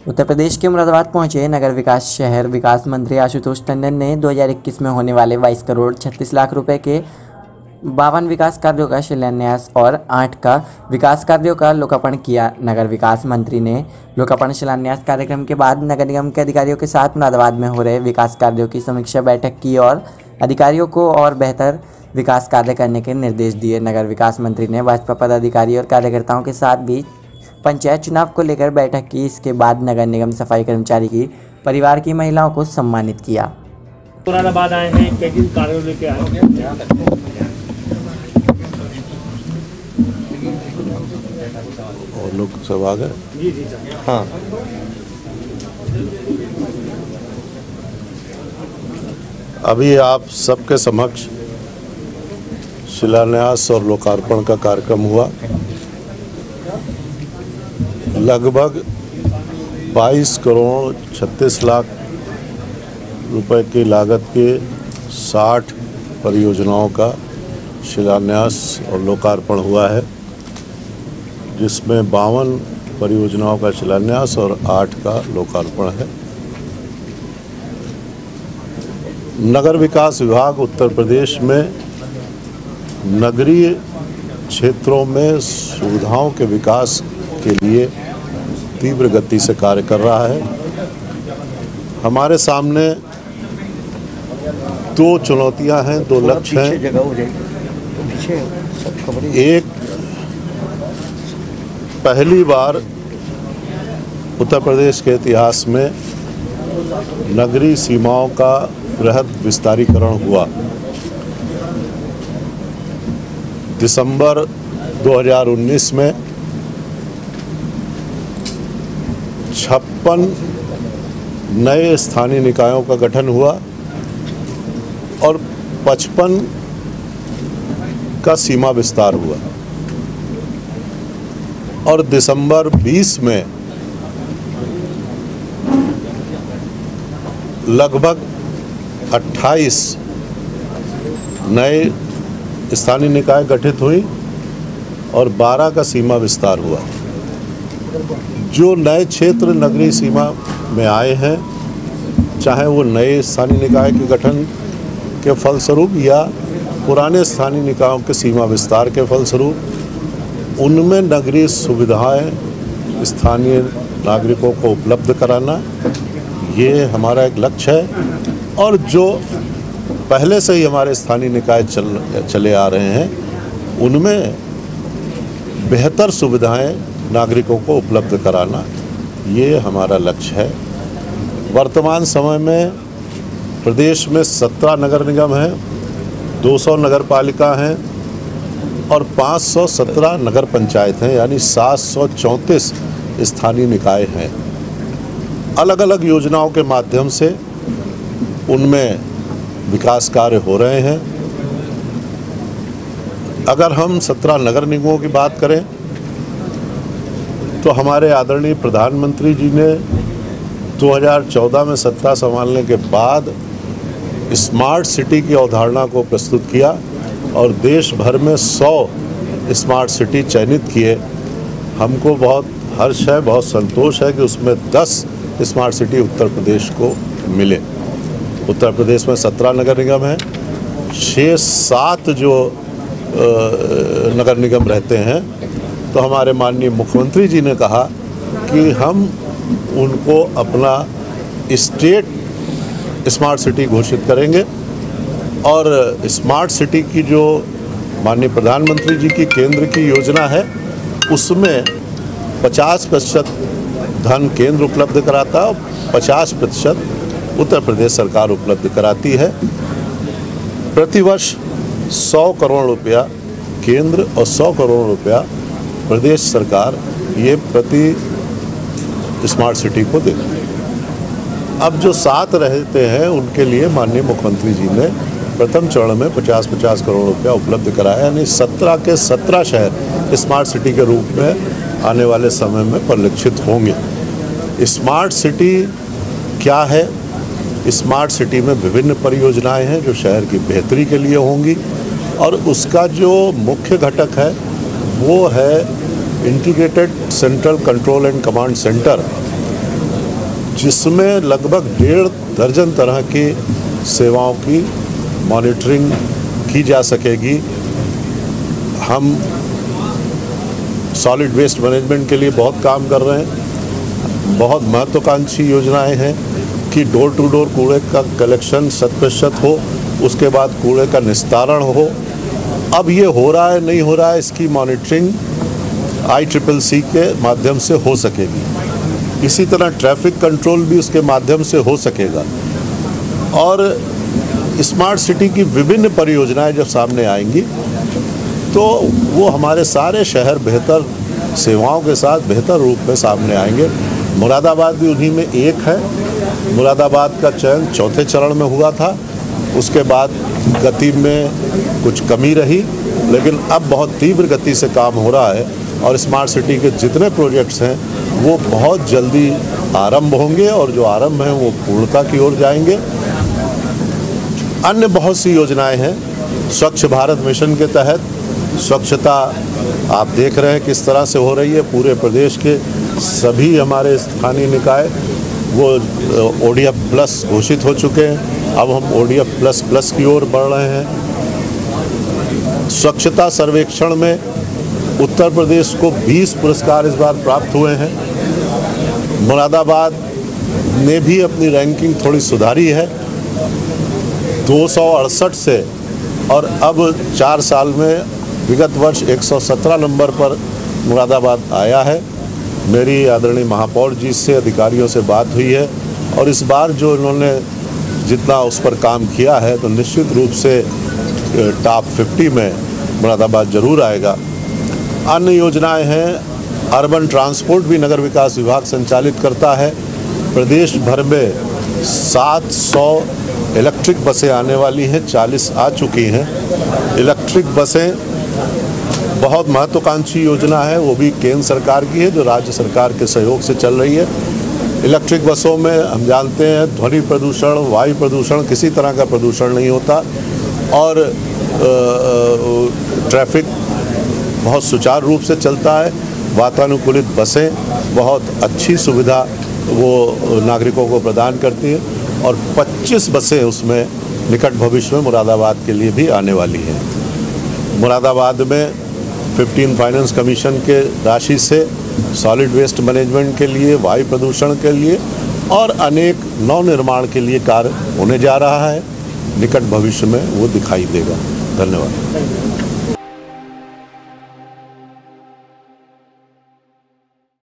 उत्तर प्रदेश के मुरादाबाद पहुंचे नगर विकास शहर विकास मंत्री आशुतोष टंडन ने 2021 में होने वाले 22 करोड़ 36 लाख रुपए के 52 विकास कार्यों का शिलान्यास और 8 का विकास कार्यों का लोकार्पण किया। नगर विकास मंत्री ने लोकार्पण शिलान्यास कार्यक्रम के बाद नगर निगम के अधिकारियों के साथ मुरादाबाद में हो रहे विकास कार्यों की समीक्षा बैठक की और अधिकारियों को और बेहतर विकास कार्य करने के निर्देश दिए। नगर विकास मंत्री ने भाजपा पदाधिकारी और कार्यकर्ताओं के साथ भी पंचायत चुनाव को लेकर बैठक की। इसके बाद नगर निगम सफाई कर्मचारी की परिवार की महिलाओं को सम्मानित किया। मुरादाबाद आए हैं, कैसे कार्य लेके आए और लोग सब आ गए। जी जी हाँ, अभी आप सबके समक्ष शिलान्यास और लोकार्पण का कार्यक्रम हुआ। लगभग 22 करोड़ 36 लाख रुपए की लागत के 60 परियोजनाओं का शिलान्यास और लोकार्पण हुआ है, जिसमें 52 परियोजनाओं का शिलान्यास और 8 का लोकार्पण है। नगर विकास विभाग उत्तर प्रदेश में नगरीय क्षेत्रों में सुविधाओं के विकास के लिए तीव्र गति से कार्य कर रहा है। हमारे सामने 2 चुनौतियां हैं, 2 लक्ष्य हैं। एक, पहली बार उत्तर प्रदेश के इतिहास में नगरीय सीमाओं का बृहद विस्तारीकरण हुआ। दिसंबर 2019 में 56 नए स्थानीय निकायों का गठन हुआ और 55 का सीमा विस्तार हुआ और दिसंबर 20 में लगभग 28 नए स्थानीय निकाय गठित हुई और 12 का सीमा विस्तार हुआ। जो नए क्षेत्र नगरीय सीमा में आए हैं, चाहे वो नए स्थानीय निकाय के गठन के फलस्वरूप या पुराने स्थानीय निकायों के सीमा विस्तार के फलस्वरूप, उनमें नगरीय सुविधाएं स्थानीय नागरिकों को उपलब्ध कराना, ये हमारा एक लक्ष्य है। और जो पहले से ही हमारे स्थानीय निकाय चले आ रहे हैं, उनमें बेहतर सुविधाएं नागरिकों को उपलब्ध कराना, ये हमारा लक्ष्य है। वर्तमान समय में प्रदेश में 17 नगर निगम हैं, 200 नगर पालिका हैं और 517 नगर पंचायत हैं, यानी 734 स्थानीय निकाय हैं। अलग अलग योजनाओं के माध्यम से उनमें विकास कार्य हो रहे हैं। अगर हम 17 नगर निगमों की बात करें तो हमारे आदरणीय प्रधानमंत्री जी ने 2014 में सत्ता संभालने के बाद स्मार्ट सिटी की अवधारणा को प्रस्तुत किया और देश भर में 100 स्मार्ट सिटी चयनित किए। हमको बहुत हर्ष है, बहुत संतोष है कि उसमें 10 स्मार्ट सिटी उत्तर प्रदेश को मिले। उत्तर प्रदेश में 17 नगर निगम हैं, 6-7 जो नगर निगम रहते हैं, तो हमारे माननीय मुख्यमंत्री जी ने कहा कि हम उनको अपना स्टेट स्मार्ट सिटी घोषित करेंगे और स्मार्ट सिटी की जो माननीय प्रधानमंत्री जी की केंद्र की योजना है, उसमें 50% धन केंद्र उपलब्ध कराता है और 50% उत्तर प्रदेश सरकार उपलब्ध कराती है। प्रतिवर्ष 100 करोड़ रुपया केंद्र और 100 करोड़ रुपया प्रदेश सरकार ये प्रति स्मार्ट सिटी को देती है। अब जो 7 रहते हैं उनके लिए माननीय मुख्यमंत्री जी ने प्रथम चरण में 50-50 करोड़ रुपया उपलब्ध कराया, यानी 17 के 17 शहर स्मार्ट सिटी के रूप में आने वाले समय में परिलक्षित होंगे। स्मार्ट सिटी क्या है? स्मार्ट सिटी में विभिन्न परियोजनाएं हैं जो शहर की बेहतरी के लिए होंगी और उसका जो मुख्य घटक है वो है integrated central control and command centre, जिसमें लगभग 1.5 दर्जन तरह की सेवाओं की मॉनिटरिंग की जा सकेगी। हम सॉलिड वेस्ट मैनेजमेंट के लिए बहुत काम कर रहे हैं। बहुत महत्वाकांक्षी योजनाएं हैं कि डोर टू डोर कूड़े का कलेक्शन 100% हो, उसके बाद कूड़े का निस्तारण हो। अब ये हो रहा है नहीं हो रहा है, इसकी मॉनिटरिंग ICCC के माध्यम से हो सकेगी। इसी तरह ट्रैफिक कंट्रोल भी उसके माध्यम से हो सकेगा। और स्मार्ट सिटी की विभिन्न परियोजनाएं जब सामने आएंगी तो वो हमारे सारे शहर बेहतर सेवाओं के साथ बेहतर रूप में सामने आएंगे। मुरादाबाद भी उन्हीं में एक है। मुरादाबाद का चयन 4थे चरण में हुआ था, उसके बाद गति में कुछ कमी रही, लेकिन अब बहुत तीव्र गति से काम हो रहा है और स्मार्ट सिटी के जितने प्रोजेक्ट्स हैं वो बहुत जल्दी आरंभ होंगे और जो आरंभ हैं वो पूर्णता की ओर जाएंगे। अन्य बहुत सी योजनाएं हैं। स्वच्छ भारत मिशन के तहत स्वच्छता आप देख रहे हैं किस तरह से हो रही है। पूरे प्रदेश के सभी हमारे स्थानीय निकाय वो ODF प्लस घोषित हो चुके हैं। अब हम ODF प्लस की ओर बढ़ रहे हैं। स्वच्छता सर्वेक्षण में उत्तर प्रदेश को 20 पुरस्कार इस बार प्राप्त हुए हैं। मुरादाबाद ने भी अपनी रैंकिंग थोड़ी सुधारी है 268 से, और अब 4 साल में विगत वर्ष 117 नंबर पर मुरादाबाद आया है। मेरी आदरणीय महापौर जी से अधिकारियों से बात हुई है और इस बार जो इन्होंने जितना उस पर काम किया है तो निश्चित रूप से टॉप 50 में मुरादाबाद जरूर आएगा। अन्य योजनाएं हैं। अर्बन ट्रांसपोर्ट भी नगर विकास विभाग संचालित करता है। प्रदेश भर में 700 इलेक्ट्रिक बसें आने वाली हैं, 40 आ चुकी हैं। इलेक्ट्रिक बसें बहुत महत्वाकांक्षी योजना है, वो भी केंद्र सरकार की है जो राज्य सरकार के सहयोग से चल रही है। इलेक्ट्रिक बसों में हम जानते हैं ध्वनि प्रदूषण, वायु प्रदूषण, किसी तरह का प्रदूषण नहीं होता और ट्रैफिक बहुत सुचारू रूप से चलता है। वातानुकूलित बसें बहुत अच्छी सुविधा वो नागरिकों को प्रदान करती हैं और 25 बसें उसमें निकट भविष्य में मुरादाबाद के लिए भी आने वाली हैं। मुरादाबाद में 15 फाइनेंस कमीशन के राशि से सॉलिड वेस्ट मैनेजमेंट के लिए, वायु प्रदूषण के लिए और अनेक नवनिर्माण के लिए कार्य होने जा रहा है। निकट भविष्य में वो दिखाई देगा। धन्यवाद।